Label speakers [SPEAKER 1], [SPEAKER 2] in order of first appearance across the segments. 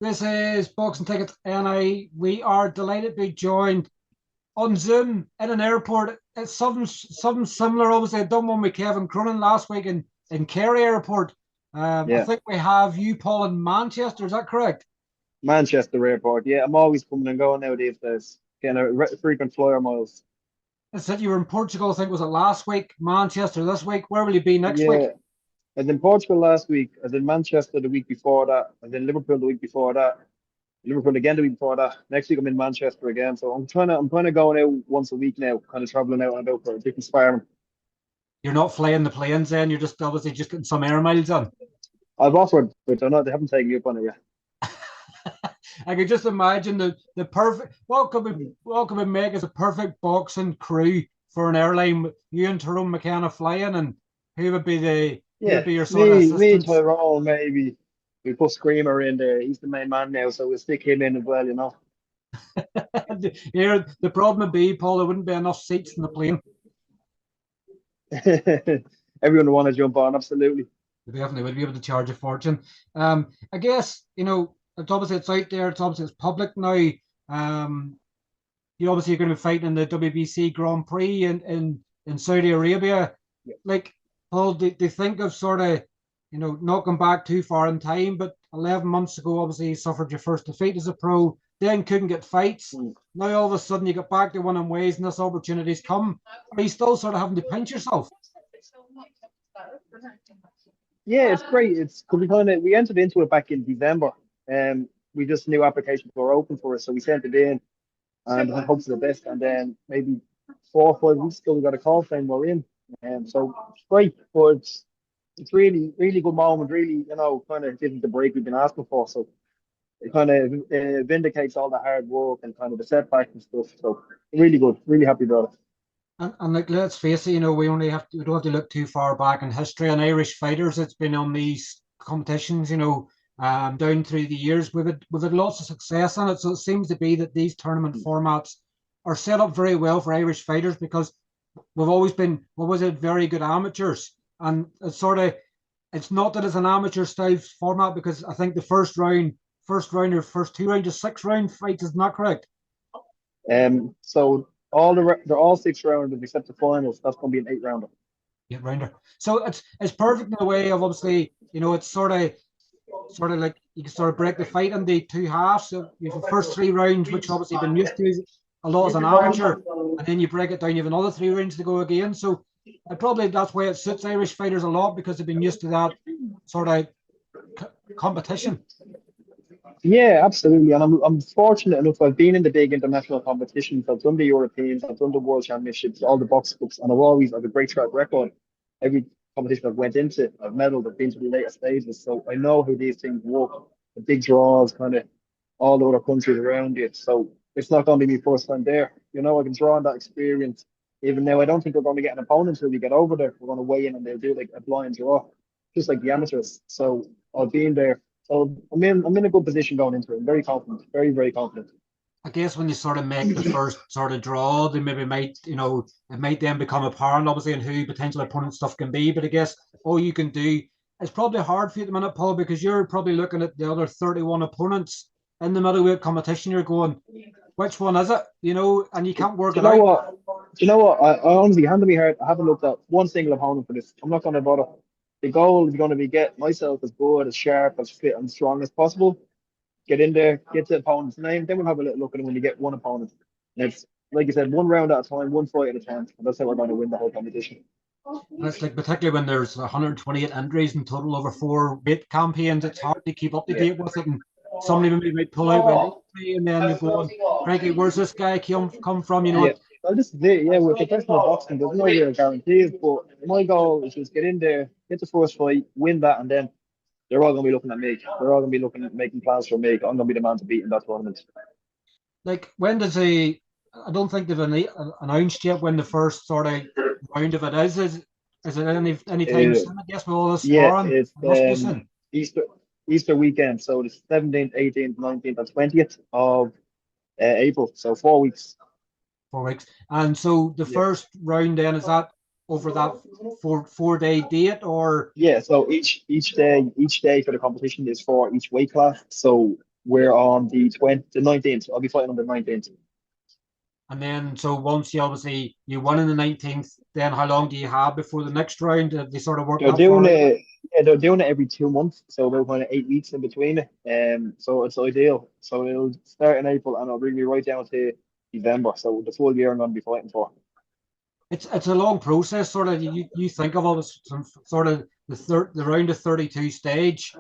[SPEAKER 1] This is Boxing Tickets NI. We are delighted to be joined on Zoom in an airport. It's something similar. Obviously, I done one with Kevin Cronin last week in Kerry Airport. I
[SPEAKER 2] Yeah,
[SPEAKER 1] think we have you, Paul, in Manchester. Is that correct?
[SPEAKER 2] Manchester Airport. Yeah, I'm always coming and going nowadays. There's kind of frequent flyer miles.
[SPEAKER 1] I said you were in Portugal. I think was it last week? Manchester this week. Where will you be next
[SPEAKER 2] Yeah,
[SPEAKER 1] week?
[SPEAKER 2] I was in Portugal last week. I was in Manchester the week before that. I was in Liverpool the week before that. Liverpool again the week before that. Next week I'm in Manchester again. So I'm trying to go out once a week now, kind of traveling out and about for a different sparring.
[SPEAKER 1] You're not flying the planes, then you're just obviously just getting some air miles on.
[SPEAKER 2] I've offered, but they're not. They haven't taken me up on it yet.
[SPEAKER 1] I could just imagine the perfect what could we make as a perfect boxing crew for an airline with you and Tyrone McKenna flying, and who would
[SPEAKER 2] Yeah,
[SPEAKER 1] be your sort of
[SPEAKER 2] me,
[SPEAKER 1] assistants?
[SPEAKER 2] Tyrone, maybe. We put Screamer in there. He's the main man now, so we'll stick him in as well.
[SPEAKER 1] Here the problem would be, Paul, there wouldn't be enough seats in the plane.
[SPEAKER 2] Everyone will want to jump on, absolutely.
[SPEAKER 1] We definitely would be able to charge a fortune. I guess it's out there. It's obviously it's public now. Um, you obviously are going to be fighting in the WBC Grand Prix in Saudi Arabia. Like, Paul, do you think of sort of, not going back too far in time, but 11 months ago, obviously, you suffered your first defeat as a pro, then couldn't get fights.
[SPEAKER 2] Mm.
[SPEAKER 1] Now, all of a sudden, you get back to winning ways and this opportunity's come. Are you still sort of having to pinch yourself?
[SPEAKER 2] Yeah, it's great. It's because we entered into it back in December. We just knew applications were open for us, so we sent it in and I hope for the best. And then maybe 4 or 5 weeks ago, we got a call saying we're in. So it's great, but it's really, really good moment. Really, kind of gives the break we've been asking for. So it kind of vindicates all the hard work and kind of the setbacks and stuff. So really good. Really happy about it.
[SPEAKER 1] And like, let's face it, we don't have to look too far back in history. And Irish fighters, it's been on these competitions, down through the years. We've had lots of success on it. So it seems to be that these tournament formats are set up very well for Irish fighters because we've always been, what was it, very good amateurs. And it's not that it's an amateur style format because I think the first two rounds, is 6 round fights, is not correct.
[SPEAKER 2] So they're all 6 rounders except the finals. That's going to be an 8 rounder.
[SPEAKER 1] Yeah, rounder. So it's perfect in a way of obviously, it's sort of like you can sort of break the fight into two halves. So you have the first 3 rounds, which obviously been used to a lot as an amateur, and then you break it down. You have another 3 rounds to go again. So probably that's why it suits Irish fighters a lot because they've been used to that sort of competition.
[SPEAKER 2] Yeah, absolutely. And I'm fortunate enough. I've been in the big international competitions. I've done the Europeans. I've done the World Championships, all the box books, and I've a great track record. Every competition I've went into, I've medaled. I've been to the later stages, so I know how these things work. The big draws, kind of all the other countries around you. So it's not going to be my first time there. I can draw on that experience. Even now, I don't think we're going to get an opponent until we get over there. We're going to weigh in and they'll do like a blind draw, just like the amateurs. So I've been there. So I'm in a good position going into it. I'm very confident, very, very confident.
[SPEAKER 1] I guess when you sort of make the first sort of draw, they maybe might, it might then become apparent, obviously, and who potential opponent stuff can be. But I guess all you can do, it's probably hard for you at the minute, Paul, because you're probably looking at the other 31 opponents in the middleweight competition. You're going, which one is it? And you can't work
[SPEAKER 2] Do you
[SPEAKER 1] it
[SPEAKER 2] know
[SPEAKER 1] out.
[SPEAKER 2] what? Do you know what? I honestly, hand to me heart, I haven't looked at one single opponent for this. I'm not going to bother. The goal is going to be get myself as good, as sharp, as fit, and strong as possible. Get in there, get the opponent's name. Then we'll have a little look at it when you get one opponent. And it's like you said, one round at a time, one fight at a time. And that's how we're going to win the whole competition.
[SPEAKER 1] And it's like, particularly when there's 128 injuries in total over 4 weight campaigns, it's hard to keep up to
[SPEAKER 2] Yeah.
[SPEAKER 1] date with it. And somebody maybe might pull out with an injury, and then you're going, Frankie, where's this guy come from?
[SPEAKER 2] Yeah. Well, this is it. Yeah, with professional boxing, there's no real guarantees. But my goal is just get in there, get the first fight, win that, and then they're all going to be looking at me. They're all going to be looking at making plans for me. I'm going to be the man to beat in that tournament.
[SPEAKER 1] Like, when does he? I don't think they've announced yet when the first sort of round of it is. Is it any time
[SPEAKER 2] Uh,
[SPEAKER 1] soon? I guess with all this
[SPEAKER 2] yeah,
[SPEAKER 1] sparring,
[SPEAKER 2] it's
[SPEAKER 1] it must be soon.
[SPEAKER 2] Easter Easter weekend, so the 17th, 18th, 19th, and 20th of April. So 4 weeks.
[SPEAKER 1] 4 weeks. And so the
[SPEAKER 2] Yeah.
[SPEAKER 1] first round then is that over that 4 day date, or
[SPEAKER 2] Yeah, so each day for the competition is for each weight class. So We're on the 19th. I'll be fighting on the 19th.
[SPEAKER 1] And then, so once you won in the 19th, then how long do you have before the next round? They sort of work
[SPEAKER 2] They're
[SPEAKER 1] that
[SPEAKER 2] doing
[SPEAKER 1] far out?
[SPEAKER 2] it. Yeah, they're doing it every 2 months, so about kind of 8 weeks in between it. So it's ideal. So it'll start in April and it'll bring me right down to December. So the full year I'm going to be fighting for.
[SPEAKER 1] It's a long process. Sort of, you think of all this sort of the round of 32 stage.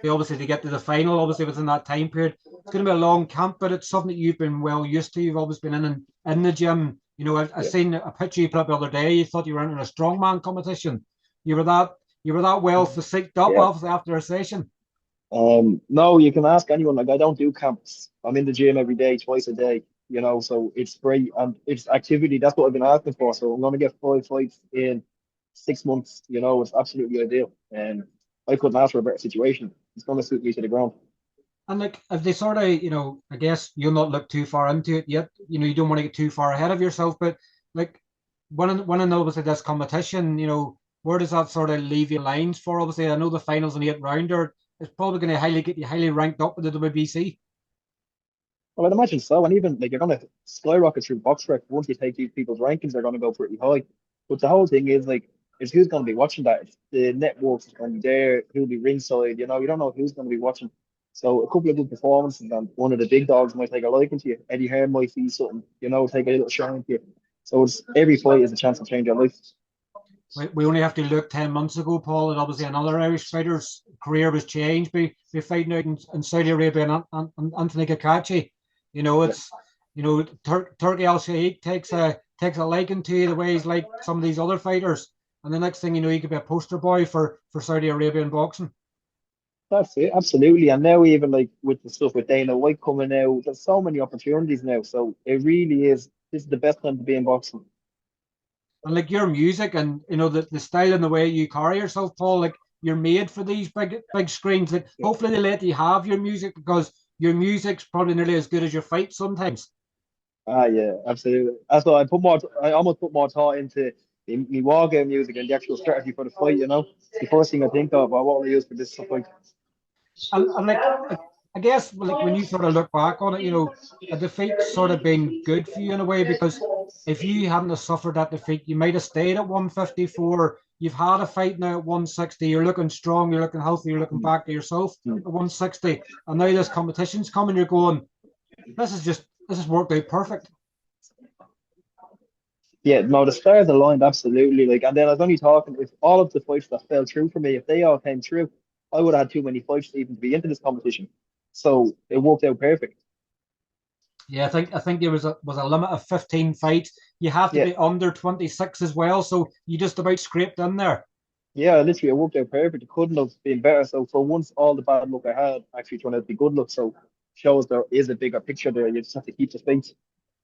[SPEAKER 1] Obviously, to get to the final, obviously within that time period, it's going to be a long camp, but it's something that you've been well used to. You've always been in the gym. I
[SPEAKER 2] Yeah.
[SPEAKER 1] seen a picture you put up the other day. You thought you were in a strongman competition. You were that you were that well physiqued up
[SPEAKER 2] Yeah.
[SPEAKER 1] after a session.
[SPEAKER 2] No, you can ask anyone. Like I don't do camps. I'm in the gym every day, twice a day. So it's great and it's activity. That's what I've been asking for. So I'm gonna get 5 fights in 6 months. It's absolutely ideal. And I couldn't ask for a better situation. It's gonna suit me to the ground.
[SPEAKER 1] And like, if they sort of, I guess you'll not look too far into it yet. You don't want to get too far ahead of yourself, but like, winning obviously this competition, where does that sort of leave you lines for? Obviously, I know the finals an 8 rounder. It's probably going to get you highly ranked up with the WBC.
[SPEAKER 2] Well, I'd imagine so. And even like you're gonna skyrocket through box rec once you take these people's rankings, they're gonna go pretty high. But the whole thing is like, is who's gonna be watching that? It's the networks is gonna be there, who'll be ringside, you don't know who's gonna be watching. So a couple of good performances and one of the big dogs might take a liking to you. Eddie Hearn might see something, take a little shine to you. So it's every fight is a chance to change your life.
[SPEAKER 1] We only have to look 10 months ago, Paul, and obviously another Irish fighter's career was changed by fighting out in Saudi Arabia and Anthony Kakachi.
[SPEAKER 2] Yeah.
[SPEAKER 1] It's Turkey Al Sheikh takes a liking to you the way he's like some of these other fighters, and the next thing you know, you could be a poster boy for Saudi Arabian boxing.
[SPEAKER 2] That's it, absolutely. And now even like with the stuff with Dana White coming out, there's so many opportunities now. So it really is this is the best time to be in boxing.
[SPEAKER 1] And like your music and the style and the way you carry yourself, Paul, like you're made for these big screens. Like hopefully they let you have your music because your music's probably nearly as good as your fight sometimes.
[SPEAKER 2] Ah, yeah, absolutely. That's why I almost put more thought into the war game music and the actual strategy for the fight, The first thing I think of, what will I use for this stuff like?
[SPEAKER 1] And like I guess like when you sort of look back on it, a defeat's sort of been good for you in a way because if you hadn't have suffered that defeat, you might have stayed at 154. You've had a fight now at 160. You're looking strong. You're looking healthy. You're looking back to yourself at 160. And now this competition's coming. You're going, this has worked out perfect.
[SPEAKER 2] Yeah, no, the stars aligned absolutely. Like, and then I was only talking if all of the fights that fell through for me, if they all came true, I would have had too many fights to even be into this competition. So it worked out perfect.
[SPEAKER 1] Yeah, I think there was a limit of 15 fights. You have to
[SPEAKER 2] Yeah,
[SPEAKER 1] be under 26 as well, so you just about scraped in there.
[SPEAKER 2] yeah, literally it worked out perfect. It couldn't have been better. So for once, all the bad luck I had actually turned out to be good luck. So shows there is a bigger picture there. You just have to keep the faith.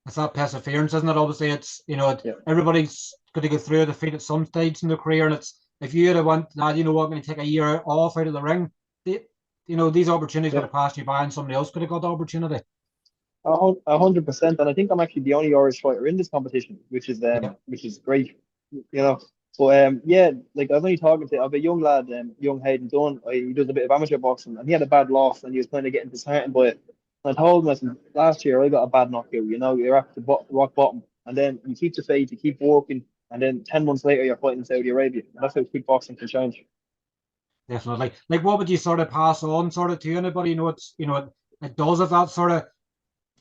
[SPEAKER 1] It's that perseverance, isn't it? Obviously, it's
[SPEAKER 2] Yeah,
[SPEAKER 1] everybody's going to go through a defeat at some stage in their career, and it's if you had went, you know what, I'm going to take a year off out of the ring. These opportunities could
[SPEAKER 2] yeah.
[SPEAKER 1] have passed you by, and somebody else could have got the opportunity.
[SPEAKER 2] 100%, and I think I'm actually the only Irish fighter in this competition,
[SPEAKER 1] Yeah,
[SPEAKER 2] which is great, you know. But yeah, like I was only talking to, I have a young lad, young Hayden Dunn. He does a bit of amateur boxing, and he had a bad loss, and he was kind of getting disheartened by it. And I told him, I said, last year I got a bad knockout. You're at the rock bottom, and then you keep the faith, you keep working, and then 10 months later you're fighting in Saudi Arabia. And that's how kickboxing can change.
[SPEAKER 1] definitely. Like, what would you sort of pass on, sort of to anybody? It does if that sort of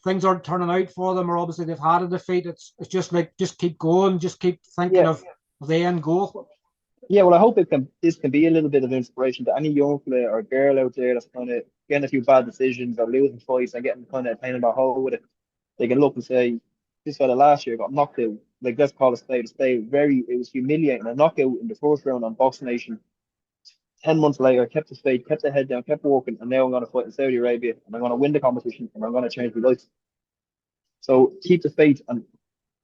[SPEAKER 1] things aren't turning out for them, or obviously they've had a defeat. It's just like just keep going, just keep thinking
[SPEAKER 2] Yeah,
[SPEAKER 1] of the end goal.
[SPEAKER 2] Yeah, well, I hope this can be a little bit of inspiration to any young player or girl out there that's kind of getting a few bad decisions or losing fights and getting kind of pain in their hole with it. They can look and say, this fella last year got knocked out. Like, let's call it a spade. It was humiliating. A knockout in the first round on Box Nation. 10 months later, kept his faith, kept the head down, kept working, and now I'm going to fight in Saudi Arabia and I'm going to win the competition and I'm going to change my life. So keep the faith. And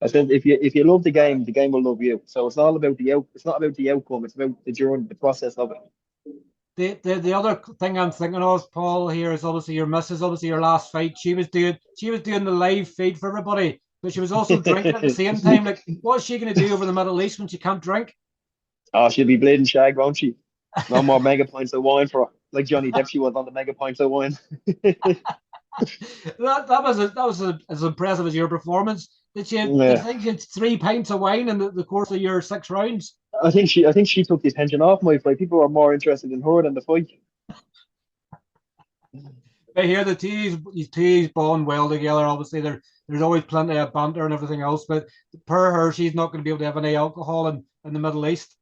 [SPEAKER 2] I said, if you love the game will love you. So it's all about it's not about the outcome. It's about the journey, the process of it.
[SPEAKER 1] The other thing I'm thinking of, Paul, here is obviously your missus, obviously your last fight. She was doing the live feed for everybody, but she was also drinking at the same time. Like, what's she going to do over the Middle East when she can't drink?
[SPEAKER 2] Oh, she'll be bleeding shag, won't she? No more mega points of wine for her. like Johnny Depp, she was on the mega pints of wine.
[SPEAKER 1] That was as impressive as your performance. Did you
[SPEAKER 2] Yeah,
[SPEAKER 1] think it's 3 pints of wine in the course of your 6 rounds?
[SPEAKER 2] I think she took the attention off my fight. People were more interested in her than the fight.
[SPEAKER 1] I hear the teas bond well together. Obviously, there's always plenty of banter and everything else, but per her, she's not going to be able to have any alcohol in the Middle East.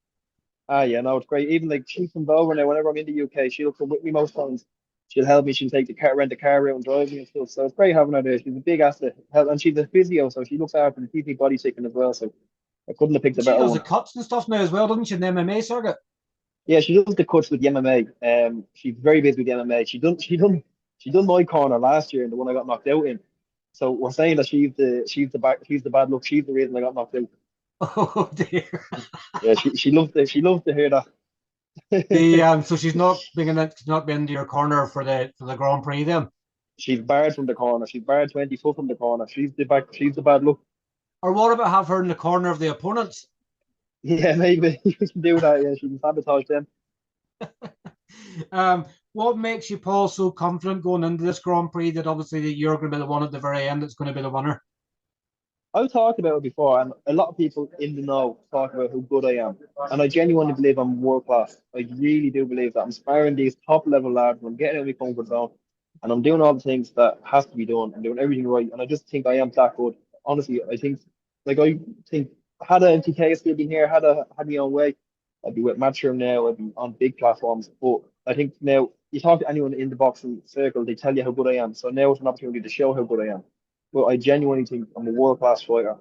[SPEAKER 2] Ah, yeah, no, it's great. Even like she's from over now. Whenever I'm in the UK, she'll come with me most times. She'll help me. She'll take the car, rent the car out and drive me and stuff. So it's great having her there. She's a big asset, and she's a physio, so she looks after the keep body ticking as well. So I couldn't have picked a
[SPEAKER 1] And she
[SPEAKER 2] better
[SPEAKER 1] does the
[SPEAKER 2] one.
[SPEAKER 1] cuts and stuff now as well, doesn't she, in the MMA circuit?
[SPEAKER 2] Yeah, she does the cuts with the MMA. She's very busy with the MMA. She done my corner last year and the one I got knocked out in. So we're saying that she's the bad luck. She's the reason I got knocked out.
[SPEAKER 1] Oh dear.
[SPEAKER 2] Yeah, she loves to hear that.
[SPEAKER 1] So she's not been to your corner for the Grand Prix then.
[SPEAKER 2] She's barred from the corner. She's barred 20 foot from the corner. She's the bad luck.
[SPEAKER 1] Or what about have her in the corner of the opponents?
[SPEAKER 2] Yeah, maybe you can do that. Yeah, she can sabotage them.
[SPEAKER 1] What makes you, Paul, so confident going into this Grand Prix that obviously that you're going to be the one at the very end that's going to be the winner?
[SPEAKER 2] I've talked about it before, and a lot of people in the know talk about how good I am. And I genuinely believe I'm world class. I really do believe that. I'm sparring these top level lads, and I'm getting out of my comfort zone, and I'm doing all the things that has to be done. I'm doing everything right, and I just think I am that good. Honestly, I think had a MTK still been here, had me own way, I'd be with Matchroom now. I'd be on big platforms. But I think now you talk to anyone in the boxing circle, they tell you how good I am. So now it's an opportunity to show how good I am. But I genuinely think I'm a world class fighter.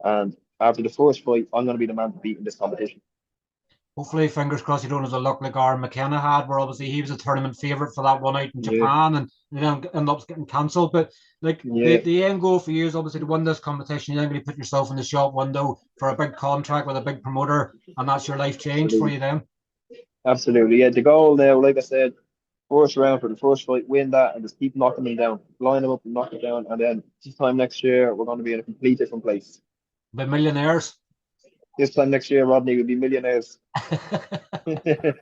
[SPEAKER 2] And after the first fight, I'm going to be the man to beat in this competition.
[SPEAKER 1] Hopefully, fingers crossed, you don't have a luck like our McKenna had, where obviously he was a tournament favourite for that one out in
[SPEAKER 2] Yeah,
[SPEAKER 1] Japan and then ended up getting cancelled. But like the,
[SPEAKER 2] yeah,
[SPEAKER 1] the end goal for you is obviously to win this competition. You're then going to put yourself in the shop window for a big contract with a big promoter, and that's your life change for
[SPEAKER 2] absolutely.
[SPEAKER 1] you then.
[SPEAKER 2] Absolutely. Yeah, the goal now, like I said, first round for the first fight, win that and just keep knocking them down, line them up and knock it down. And then this time next year, we're going to be in a complete different place.
[SPEAKER 1] By millionaires.
[SPEAKER 2] This time next year, Rodney will be millionaires.
[SPEAKER 1] But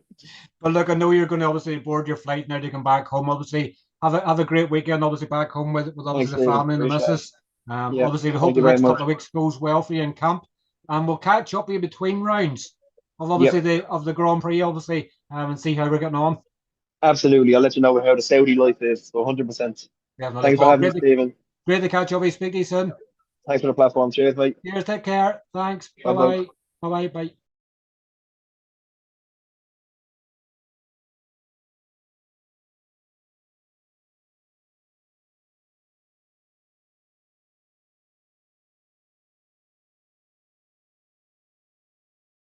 [SPEAKER 1] look, I know you're going to obviously board your flight now to come back home. Obviously, have a great weekend. Obviously, back home with
[SPEAKER 2] Thanks,
[SPEAKER 1] obviously the
[SPEAKER 2] David.
[SPEAKER 1] family and the
[SPEAKER 2] Appreciate it.
[SPEAKER 1] missus.
[SPEAKER 2] Yeah,
[SPEAKER 1] Obviously, we hope
[SPEAKER 2] thank
[SPEAKER 1] the
[SPEAKER 2] you very
[SPEAKER 1] next
[SPEAKER 2] much.
[SPEAKER 1] couple of weeks goes well for you in camp, and we'll catch up with you between rounds of obviously
[SPEAKER 2] Yep,
[SPEAKER 1] the Grand Prix, obviously, and see how we're getting on.
[SPEAKER 2] absolutely. I'll let you know how the Saudi life is. So 100%.
[SPEAKER 1] Yeah, another
[SPEAKER 2] Thanks for
[SPEAKER 1] Paul.
[SPEAKER 2] having me, Stephen.
[SPEAKER 1] Great to catch up with you. Speak to you soon.
[SPEAKER 2] Thanks for the platform. Cheers, mate.
[SPEAKER 1] Cheers. Take care. Thanks. Bye
[SPEAKER 2] Bye bye.
[SPEAKER 1] bye. Bye bye. Bye.